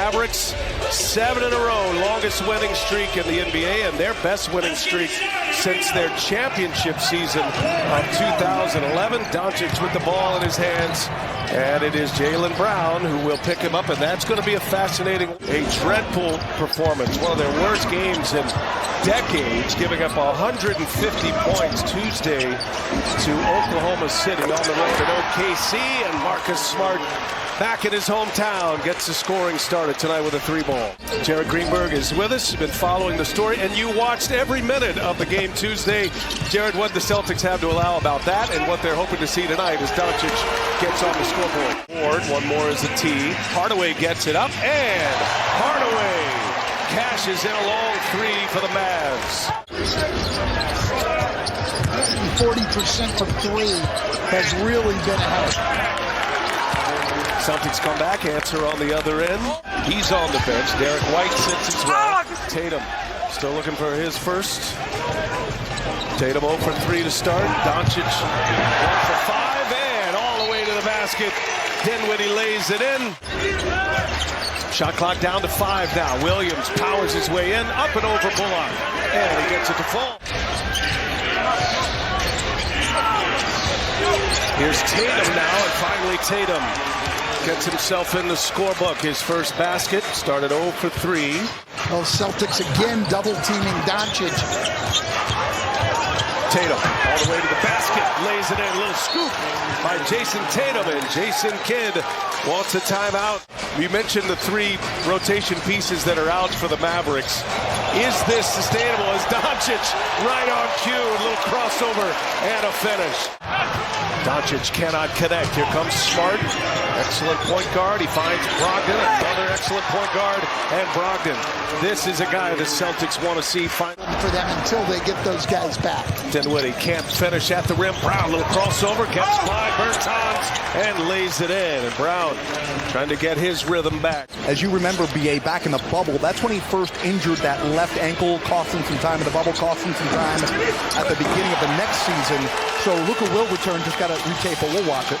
Mavericks, 7 in a row, longest winning streak in the NBA, and their best winning streak since their championship season of 2011. Doncic with the ball in his hands, and it is Jaylen Brown who will pick him up, and that's going to be a dreadful performance. One of their worst games in decades, giving up 150 points Tuesday to Oklahoma City on the road at OKC, and Marcus Smart back in his hometown gets the scoring started tonight with a 3-ball. Jared Greenberg is with us. You've been following the story, and you watched every minute of the game Tuesday. Jared, what the Celtics have to allow about that, and what they're hoping to see tonight as Doncic gets on the scoreboard. One more is a tee. Hardaway gets it up, and Hardaway cashes in a long 3 for the Mavs. 40% from 3 has really been a help. Celtics come back, answer on the other end. He's on the bench. Derek White sits as well. Tatum still looking for his first. Tatum 0 for 3 to start. Doncic 1 for 5, and all the way to the basket. Dinwiddie lays it in. Shot clock down to 5 now. Williams powers his way in, up and over Bullock, and he gets it to fall. Here's Tatum now, and finally Tatum gets himself in the scorebook. His first basket, started 0 for 3. Well, Celtics again double-teaming Doncic. Tatum all the way to the basket, lays it in. A little scoop by Jayson Tatum, and Jason Kidd wants a timeout. We mentioned the 3 rotation pieces that are out for the Mavericks. Is this sustainable? As Doncic right on cue, a little crossover and a finish. Doncic cannot connect. Here comes Smart. Excellent point guard. He finds Brogdon. Another excellent point guard. And Brogdon. This is a guy the Celtics want to see find for them until they get those guys back. Dinwiddie can't finish at the rim. Brown, little crossover. Gets by Bertans and lays it in. And Brown trying to get his rhythm back. As you remember, B.A., back in the bubble, that's when he first injured that left ankle, cost him some time in the bubble, cost him some time at the beginning of the next season. So Luka will return, just got to retape, but we'll watch it.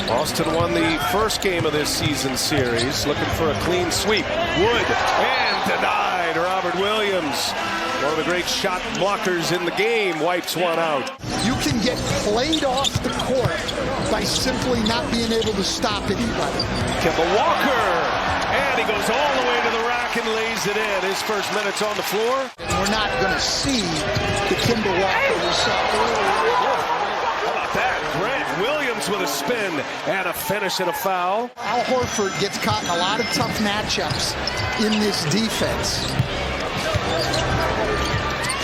Boston won the first game of this season series, looking for a clean sweep. Wood, and denied. Robert Williams, one of the great shot blockers in the game, wipes one out. You can get played off the court by simply not being able to stop anybody. Kemba Walker, and he goes all the way to the rack and lays it in. His first minutes on the floor. And we're not going to see the Kemba Walker we saw earlier. How about that? Grant Williams with a spin and a finish and a foul. Al Horford gets caught in a lot of tough matchups in this defense.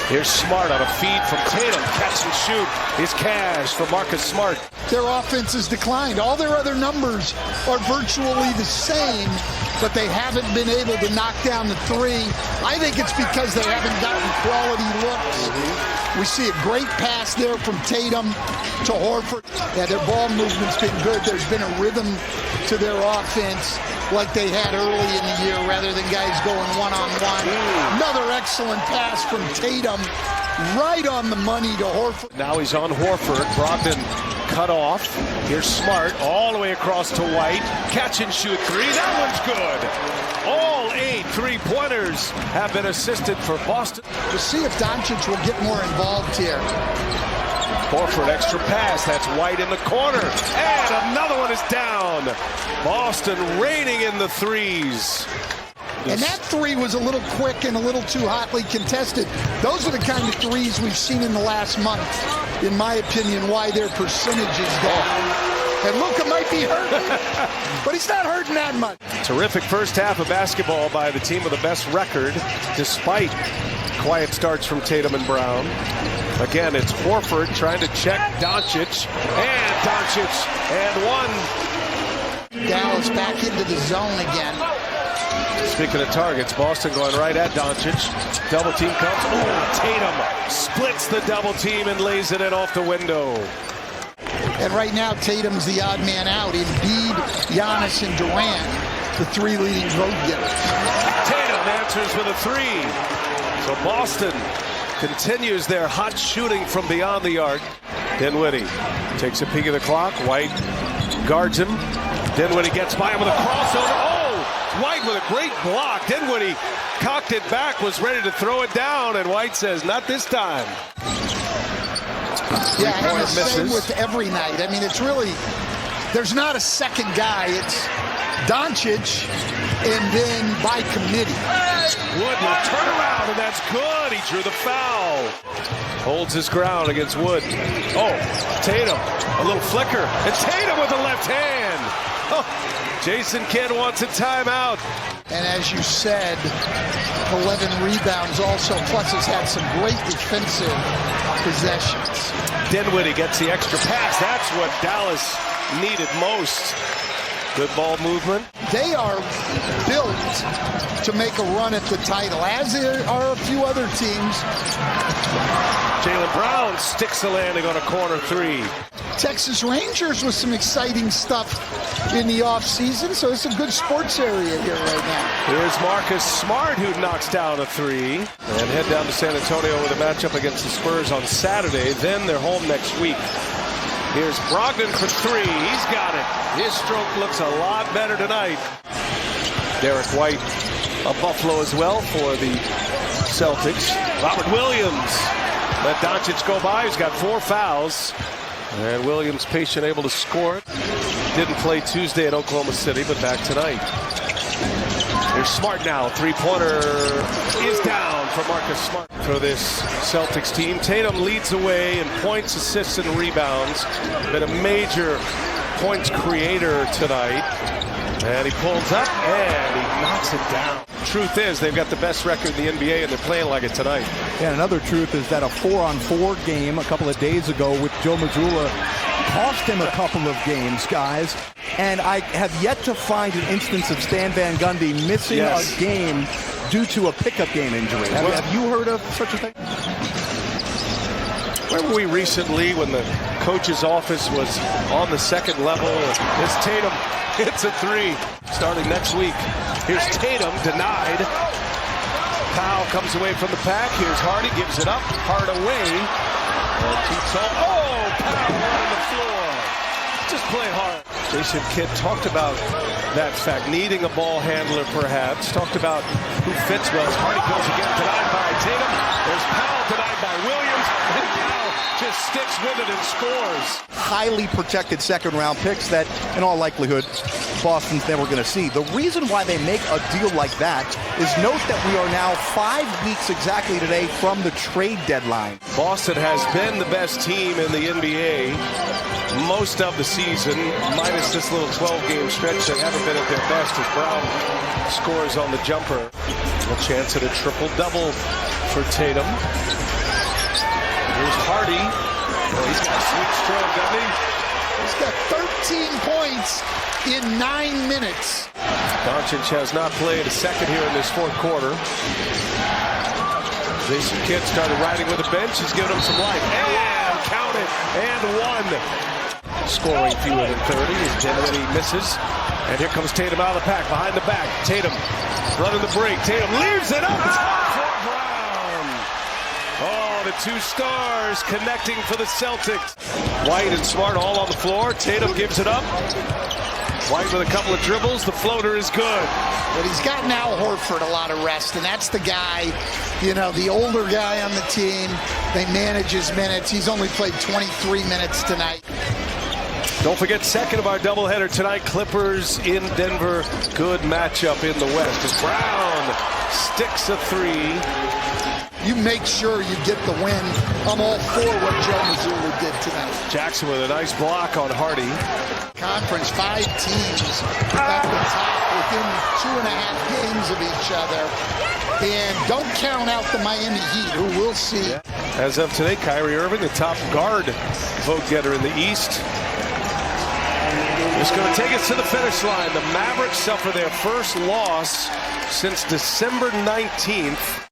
Here's Smart on a feed from Tatum. Catch and shoot is cash for Marcus Smart. Their offense has declined. All their other numbers are virtually the same, but they haven't been able to knock down the 3. I think it's because they haven't gotten quality looks. We see a great pass there from Tatum to Horford. Yeah, their ball movement's been good. There's been a rhythm to their offense like they had early in the year rather than guys going one-on-one. Another excellent pass from Tatum right on the money to Horford. Now he's on Horford. Brogdon cut off. Here's Smart all the way across to White. Catch and shoot 3. That one's good. All 8 3-pointers have been assisted for Boston. We'll see if Doncic will get more involved here. Horford, extra pass. That's White in the corner. And another one is down. Boston raining in the 3s. And that 3 was a little quick and a little too hotly contested. Those are the kind of 3s we've seen in the last month, in my opinion, why their percentage is down. And Luka might be hurting, but he's not hurting that much. Terrific first half of basketball by the team with the best record, despite quiet starts from Tatum and Brown. Again, it's Horford trying to check Doncic, and Doncic, and one. Dallas back into the zone again. Speaking of targets, Boston going right at Doncic. Double team comes. Oh, Tatum splits the double team and lays it in off the window. And right now, Tatum's the odd man out. Embiid, Giannis, and Durant, the 3 leading vote getters. Tatum answers with a 3. So Boston continues their hot shooting from beyond the arc. Dinwiddie takes a peek at the clock. White guards him. Dinwiddie gets by him with a crossover. Oh! White with a great block. Then when he cocked it back, was ready to throw it down, and White says, not this time. Yeah, and the same with every night. I mean, it's really, there's not a second guy. It's Doncic, and then by committee. Wood will turn around, and that's good. He drew the foul. Holds his ground against Wood. Oh, Tatum, a little flicker. And Tatum with the left hand. Oh, Jason Kidd wants a timeout. And as you said, 11 rebounds also, plus has had some great defensive possessions. Dinwiddie gets the extra pass. That's what Dallas needed most. Good ball movement. They are built to make a run at the title, as are a few other teams. Jaylen Brown sticks the landing on a corner three. Texas Rangers with some exciting stuff in the offseason, so it's a good sports area here right now. Here's Marcus Smart, who knocks down a three. And head down to San Antonio with a matchup against the Spurs on Saturday. Then they're home next week. Here's Brogdon for three. He's got it. His stroke looks a lot better tonight. Derek White of Buffalo as well for the Celtics. Robert Williams let Doncic go by. He's got 4 fouls. And Williams, patient, able to score it. Didn't play Tuesday at Oklahoma City, but back tonight. Here's Smart now. Three-pointer is down for Marcus Smart for this Celtics team. Tatum leads the way in points, assists, and rebounds. Been a major points creator tonight. And he pulls up, and he knocks it down. Truth is, they've got the best record in the NBA, and they're playing like it tonight. Yeah, another truth is that a 4-on-4 game a couple of days ago with Joe Mazzulla cost him a couple of games, guys. And I have yet to find an instance of Stan Van Gundy missing a game due to a pickup game injury. Have you heard of such a thing? Remember we recently, when the coach's office was on the second level, it's Tatum hits a three starting next week. Here's Tatum, denied. Powell comes away from the pack. Here's Hardy, gives it up. Hard away. Oh, Powell on the floor. Just play hard. Jason Kidd talked about that fact, needing a ball handler perhaps. Talked about who fits well. Hardy goes again, denied by Tatum. There's Powell, denied by Williams. And Powell just sticks with it and scores. Highly protected second-round picks that, in all likelihood, Boston's never going to see. The reason why they make a deal like that is note that we are now 5 weeks exactly today from the trade deadline. Boston has been the best team in the NBA most of the season, minus this little 12-game stretch. They haven't been at their best as Brown scores on the jumper. A chance at a triple-double for Tatum. Here's Hardy. Oh, he's got a sweet stroke, doesn't he? He's got 13 points in 9 minutes. Doncic has not played a second here in this fourth quarter. Jason Kidd started riding with the bench. He's giving him some life. And count it. And one. Scoring fewer than 30 as Dinwiddie misses. And here comes Tatum out of the pack, behind the back. Tatum running the break. Tatum leaves it up. It's hot for Brown. Oh, the two stars connecting for the Celtics. White and Smart all on the floor. Tatum gives it up. White with a couple of dribbles. The floater is good. But he's got Al Horford a lot of rest, and that's the guy, you know, the older guy on the team. They manage his minutes. He's only played 23 minutes tonight. Don't forget, second of our doubleheader tonight, Clippers in Denver. Good matchup in the West as Brown sticks a three. You make sure you get the win. I'm all for what Joe Mazzulla did tonight. Jackson with a nice block on Hardy. Conference, 5 teams at the top within 2.5 games of each other. And don't count out the Miami Heat, who we'll see. As of today, Kyrie Irving, the top guard vote getter in the East. It's going to take us to the finish line. The Mavericks suffer their first loss since December 19th.